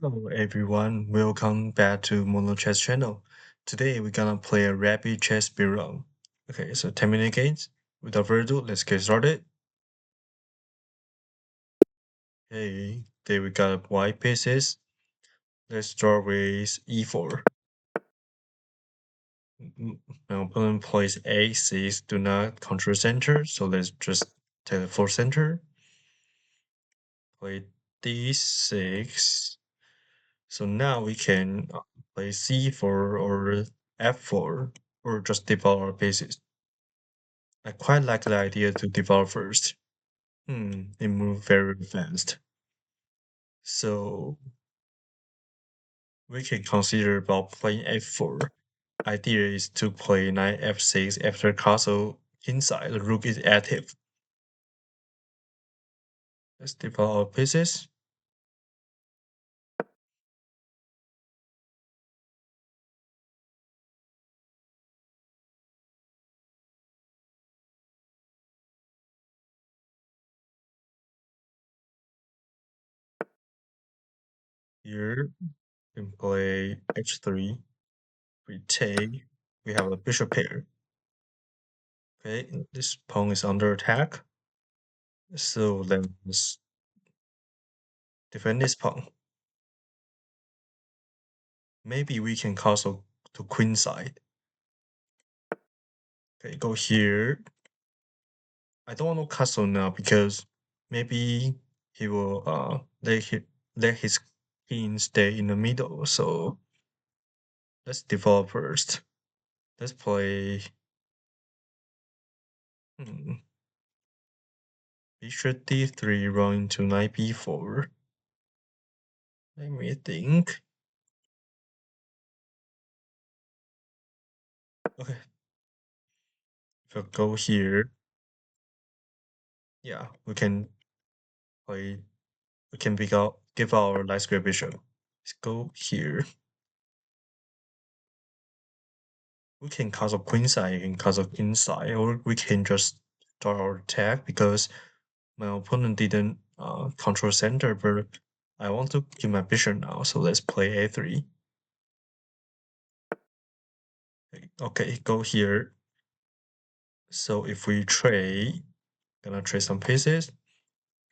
Hello everyone, welcome back to Mono Chess channel. Today we're gonna play a rapid chess speedrun. Okay, so 10-minute games. Without further ado, let's get started. Hey, there we got white pieces. Let's start with e4. My opponent plays a6, do not control center, so let's just take the full center. Play d6. So now we can play c4 or f4 or just develop our pieces. I quite like the idea to develop first. It moved very fast. So we can consider about playing f4. Idea is to play knight f6 after castle inside. The rook is active. Let's develop our pieces. Here we can play h3. We take. We have a bishop pair. Okay, this pawn is under attack. So let's defend this pawn. Maybe we can castle to queen side. Okay, go here. I don't want to castle now because maybe he will let his king stay in the middle. So let's develop first. Let's play hmm, bishop d3 run into knight b4. Let me think. Okay, if I go here, yeah, we can play. We can give our light square bishop. Let's go here. We can castle queenside, you can castle inside, or we can just start our attack because my opponent didn't control center, but I want to give my bishop now, so let's play a3. Okay, go here. So if we trade, gonna trade some pieces,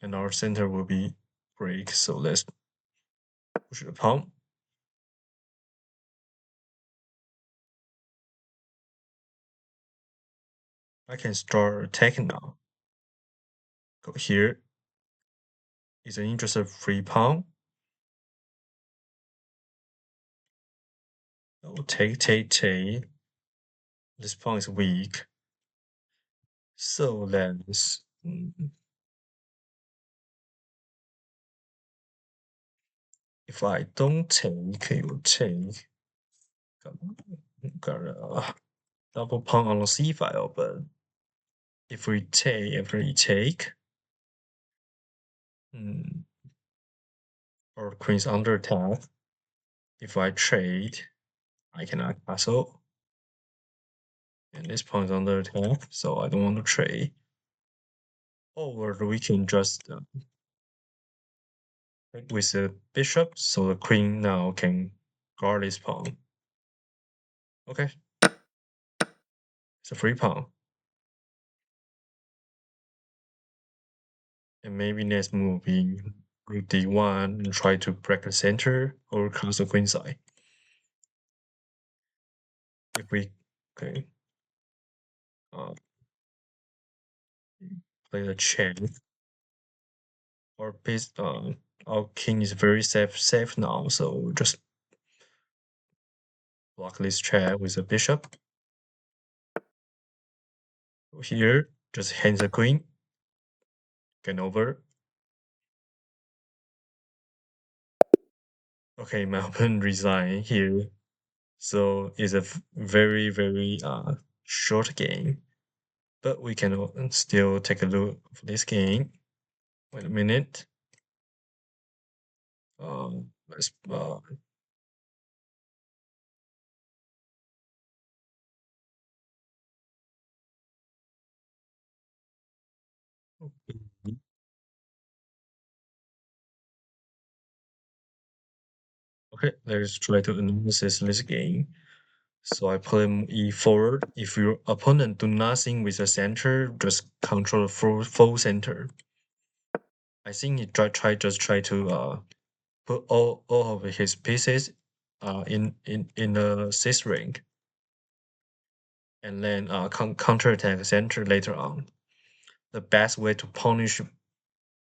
and our center will be break. So let's push the pawn. I can start attacking now. Go here. It's an interesting free pawn. Oh, take. This pawn is weak. So let's if I don't take, it will take. Got a double pawn on the c file, but if we take, after we take, our queen's under attack. If I trade, I cannot castle. And this pawn is under attack, so I don't want to trade. Or we can just with the bishop, so the queen now can guard this pawn. Okay, it's a free pawn. And maybe next move be rook d1 and try to break the center or castle queen side. If we okay, uh, play the check, our base, our king is very safe now, so just block this check with the bishop. Here, just hand the queen, get over. Okay, my opponent resign here, so it's a very short game, but we can still take a look at this game. Wait a minute. Let's Okay, let's try to analyze this game. So I play e4. If your opponent do nothing with the center, just control the full center. I think he try to put all of his pieces in the sixth rank, and then counterattack the center later on. The best way to punish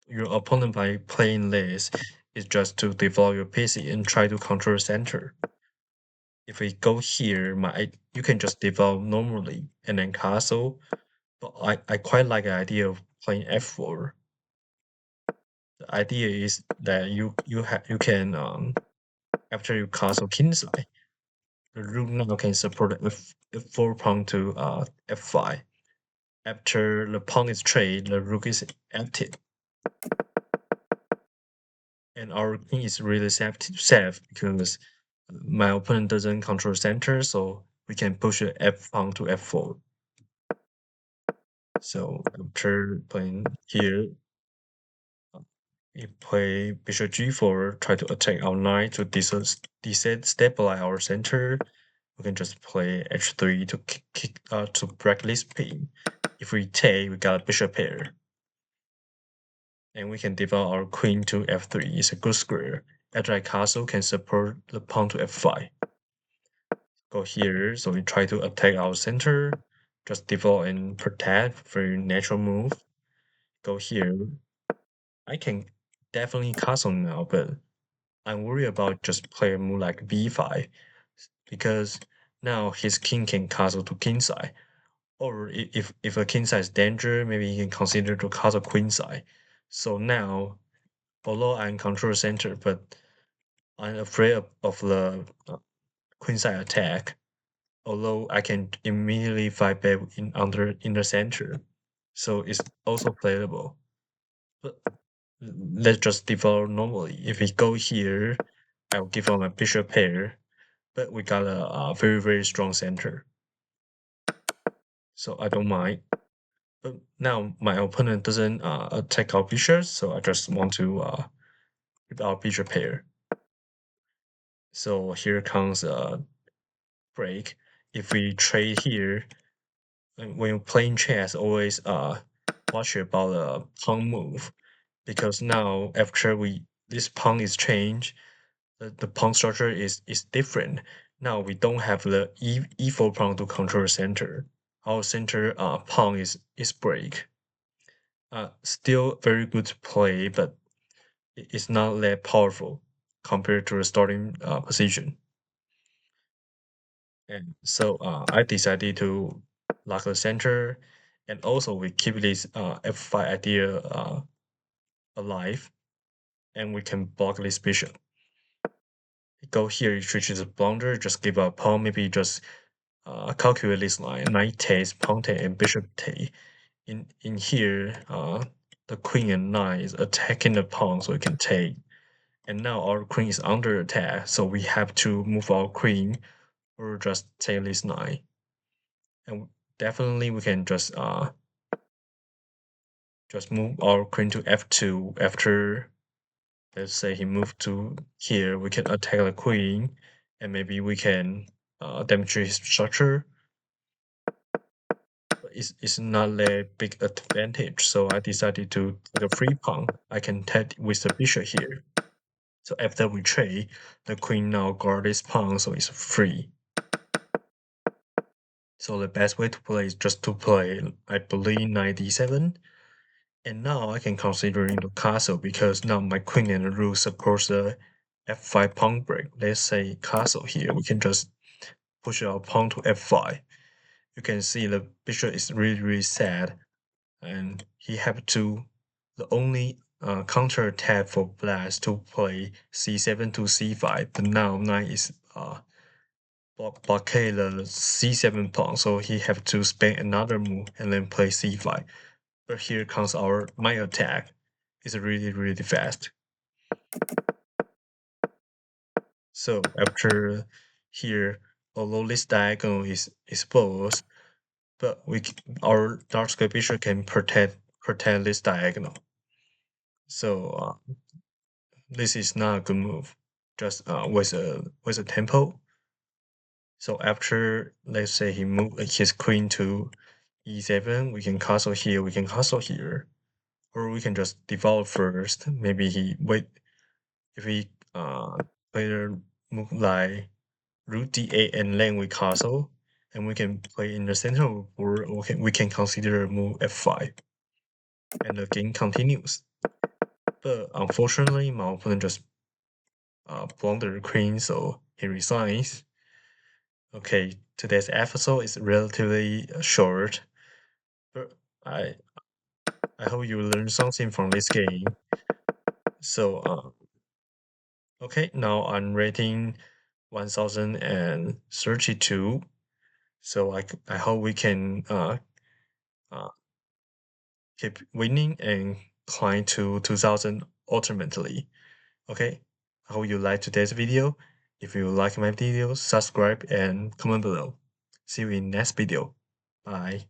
your opponent by playing this is just to develop your PC and try to control center. If we go here, you can just develop normally and then castle. But I quite like the idea of playing f4. The idea is that you can after you castle kingside, the rook now can support f4 pawn to f5. After the pawn is traded, the rook is empty, and our king is really safe because my opponent doesn't control center, so we can push the f pawn to f4. So after playing here, we play bishop g4, try to attack our knight to destabilize our center. We can just play h3 to to break this pin. If we take, we got a bishop pair, and we can develop our queen to f3. It's a good square. After I castle, can support the pawn to f5. Go here, so we try to attack our center. Just develop and protect, very natural move. Go here. I can definitely castle now, but I'm worried about just play a move like b5 because now his king can castle to kingside. Or if a kingside is danger, maybe he can consider to castle queenside. So now, although I'm control center, but I'm afraid of the queenside attack. Although I can immediately fight back in the center, so it's also playable. But let's just develop normally. If we go here, I'll give up my bishop pair, but we got a very strong center, so I don't mind. But now my opponent doesn't attack our bishop, so I just want to give our bishop pair. So here comes a break. If we trade here, when you're playing chess, always watch about the pawn move, because now after this pawn is changed, the pawn structure is different. Now we don't have the e4 pawn to control the center. Our center pawn is break. Still very good to play, but it's not that powerful compared to the starting position. And so I decided to lock the center, and also we keep this f5 idea alive, and we can block this bishop. Go here, you switch to blunder, just give a pawn, maybe just calculate this line, knight takes, pawn take, and bishop take. In here, the queen and knight is attacking the pawn, so we can take. And now our queen is under attack, so we have to move our queen or just take this knight. And definitely we can just move our queen to f2 after, let's say he moved to here, we can attack the queen, and maybe we can demonstrate his structure. But it's not a big advantage, so I decided to take a free pawn. I can take with the bishop here. So after we trade, the queen now guard this pawn, so it's free. So the best way to play is just to play, I believe, knight d7. And now I can consider into castle because now my queen and the rook supports the f5 pawn break. Let's say castle here, we can just push our pawn to f5. You can see the bishop is really sad, and he have to, the only counter attack for black is to play c7 to c5, but now knight is blockade the c7 pawn, so he have to spend another move and then play c5. But here comes my attack. It's really fast. So after here, although this diagonal is exposed, but our dark square bishop can protect this diagonal. So this is not a good move. just with a tempo. So after, let's say he moved his queen to e7, we can castle here, we can castle here, or we can just develop first. Maybe he wait if he play move like rook d8 and then we castle, and we can play in the center of the board, or we can consider move f5, and the game continues. But unfortunately, my opponent just blundered the queen, so he resigns. Okay, today's episode is relatively short, but I hope you learned something from this game. So, okay, now I'm rating 1032. So I hope we can uh, keep winning and climb to 2000 ultimately. Okay, I hope you liked today's video. If you like my videos, subscribe and comment below. See you in next video. Bye.